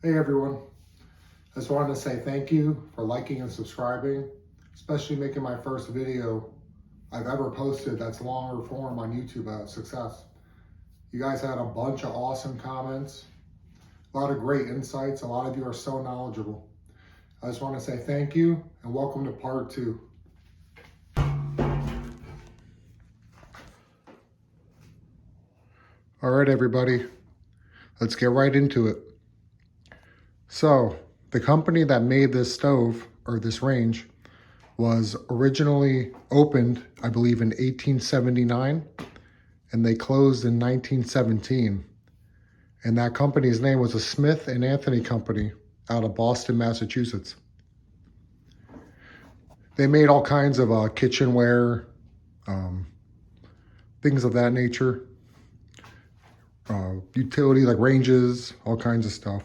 Hey everyone, I just wanted to say thank you for liking and subscribing, especially making my first video I've ever posted that's longer form on YouTube a success. You guys had a bunch of awesome comments, a lot of great insights, a lot of you are so knowledgeable. I just want to say thank you and welcome to part 2. All right everybody, let's get right into it. So, the company that made this stove, or this range, was originally opened, I believe, in 1879, and they closed in 1917. And that company's name was the Smith and Anthony Company out of Boston, Massachusetts. They made all kinds of kitchenware, things of that nature, utility like ranges, all kinds of stuff.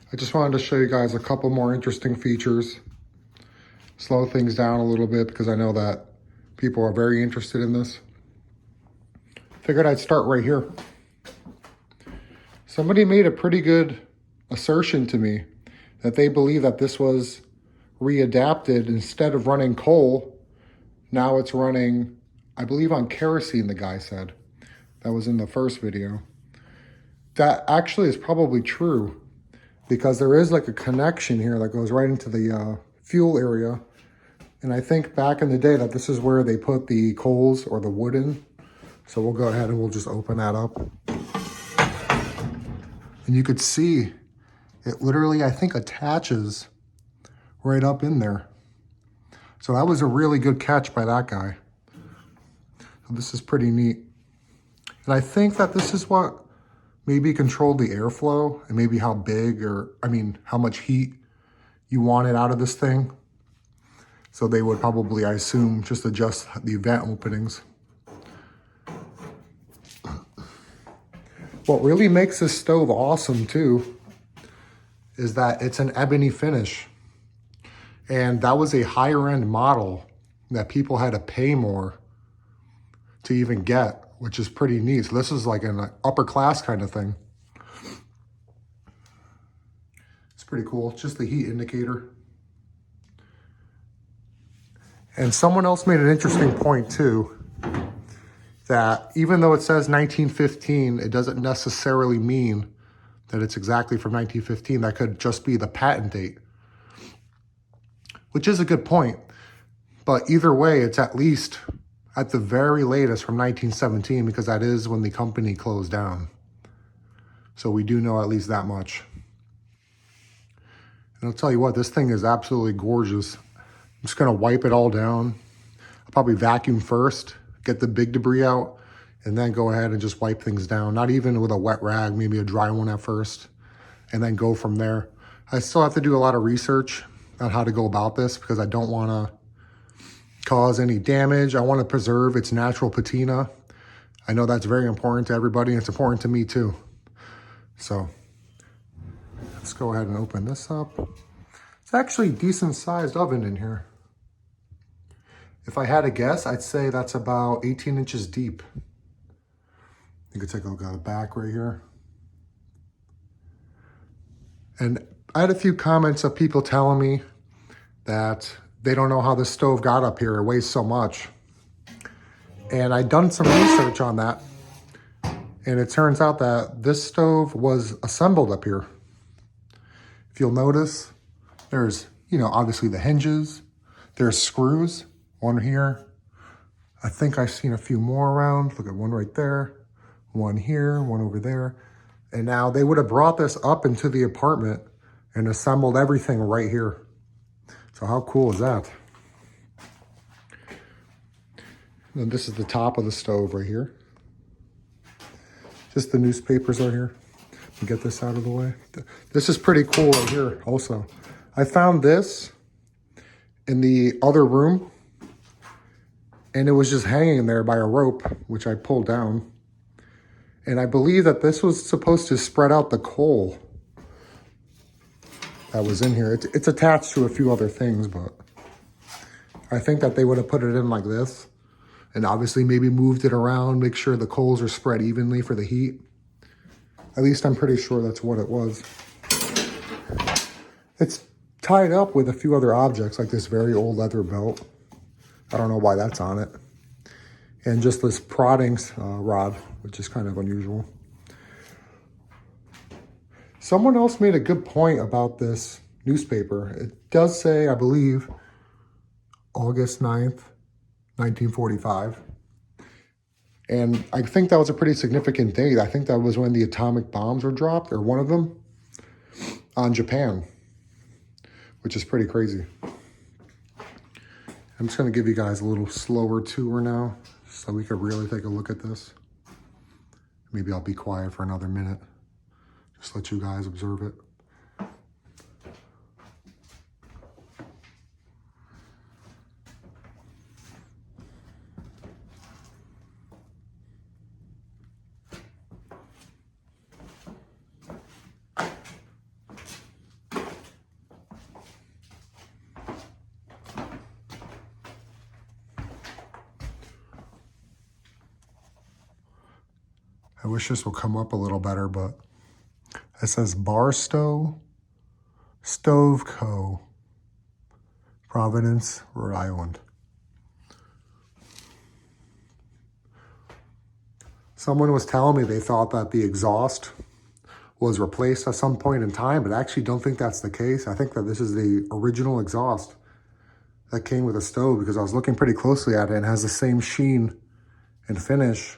I just wanted to show you guys a couple more interesting features, slow things down a little bit because I know that people are very interested in this. Figured I'd start right here. Somebody made a pretty good assertion to me that they believe that this was readapted. Instead of running coal, now it's running, I believe, on kerosene, the guy said. That was in the first video. That actually is probably true, because there is like a connection here that goes right into the fuel area. And I think back in the day that this is where they put the coals or the wood in. So we'll go ahead and we'll just open that up. And you could see it literally, I think, attaches right up in there. So that was a really good catch by that guy. So this is pretty neat. And I think that this is what maybe controlled the airflow and maybe how big, or how much heat you wanted out of this thing. So they would probably, I assume, just adjust the vent openings. What really makes this stove awesome too is that it's an ebony finish. And that was a higher end model that people had to pay more to even get, which is pretty neat. So this is like an upper class kind of thing. It's pretty cool. It's just the heat indicator. And someone else made an interesting point too, that even though it says 1915, it doesn't necessarily mean that it's exactly from 1915. That could just be the patent date, which is a good point. But either way, it's at least at the very latest from 1917, because that is when the company closed down. So we do know at least that much. And I'll tell you what, this thing is absolutely gorgeous. I'm just gonna wipe it all down. I'll probably vacuum first, get the big debris out, and then go ahead and just wipe things down. Not even with a wet rag, maybe a dry one at first, and then go from there. I still have to do a lot of research on how to go about this because I don't wanna cause any damage. I want to preserve its natural patina. I know that's very important to everybody, and it's important to me too. So let's go ahead and open this up. It's actually a decent sized oven in here. If I had to guess, I'd say that's about 18 inches deep. You can take a look at the back right here. And I had a few comments of people telling me that they don't know how the stove got up here. It weighs so much. And I'd done some research on that. And it turns out that this stove was assembled up here. If you'll notice, there's, obviously the hinges. There's screws, one here. I think I've seen a few more around. Look at one right there, one here, one over there. And now they would have brought this up into the apartment and assembled everything right here. So how cool is that? And this is the top of the stove right here. Just the newspapers are here. Get this out of the way. This is pretty cool right here also. I found this in the other room, and it was just hanging there by a rope, which I pulled down. And I believe that this was supposed to spread out the coal that was in here. It's attached to a few other things, but I think that they would have put it in like this and obviously maybe moved it around, make sure the coals are spread evenly for the heat. At least I'm pretty sure that's what it was. It's tied up with a few other objects, like this very old leather belt. I don't know why that's on it. And just this prodding rod, which is kind of unusual. Someone else made a good point about this newspaper. It does say, I believe, August 9th, 1945. And I think that was a pretty significant date. I think that was when the atomic bombs were dropped, or one of them, on Japan, which is pretty crazy. I'm just going to give you guys a little slower tour now so we could really take a look at this. Maybe I'll be quiet for another minute. Just let you guys observe it. I wish this would come up a little better, but it says Barstow Stove Co., Providence, Rhode Island. Someone was telling me they thought that the exhaust was replaced at some point in time, but I actually don't think that's the case. I think that this is the original exhaust that came with the stove, because I was looking pretty closely at it and it has the same sheen and finish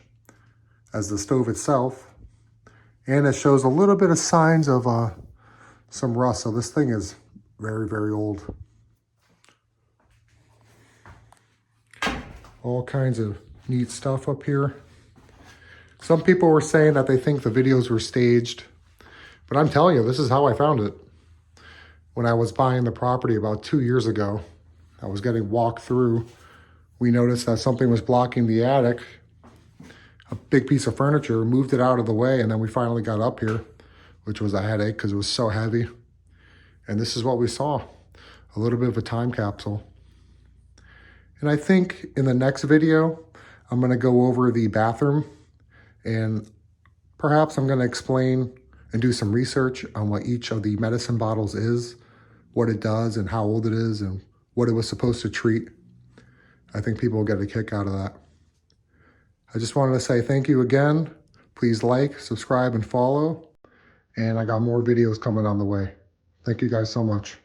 as the stove itself. And it shows a little bit of signs of some rust. So this thing is very, very old. All kinds of neat stuff up here. Some people were saying that they think the videos were staged, but I'm telling you, this is how I found it. When I was buying the property about 2 years ago, I was getting walked through. We noticed that something was blocking the attic, a big piece of furniture, moved it out of the way, and then we finally got up here, which was a headache because it was so heavy. And this is what we saw, a little bit of a time capsule. And I think in the next video, I'm gonna go over the bathroom, and perhaps I'm gonna explain and do some research on what each of the medicine bottles is, what it does and how old it is and what it was supposed to treat. I think people will get a kick out of that. I just wanted to say thank you again. Please like, subscribe, and follow. And I got more videos coming on the way. Thank you guys so much.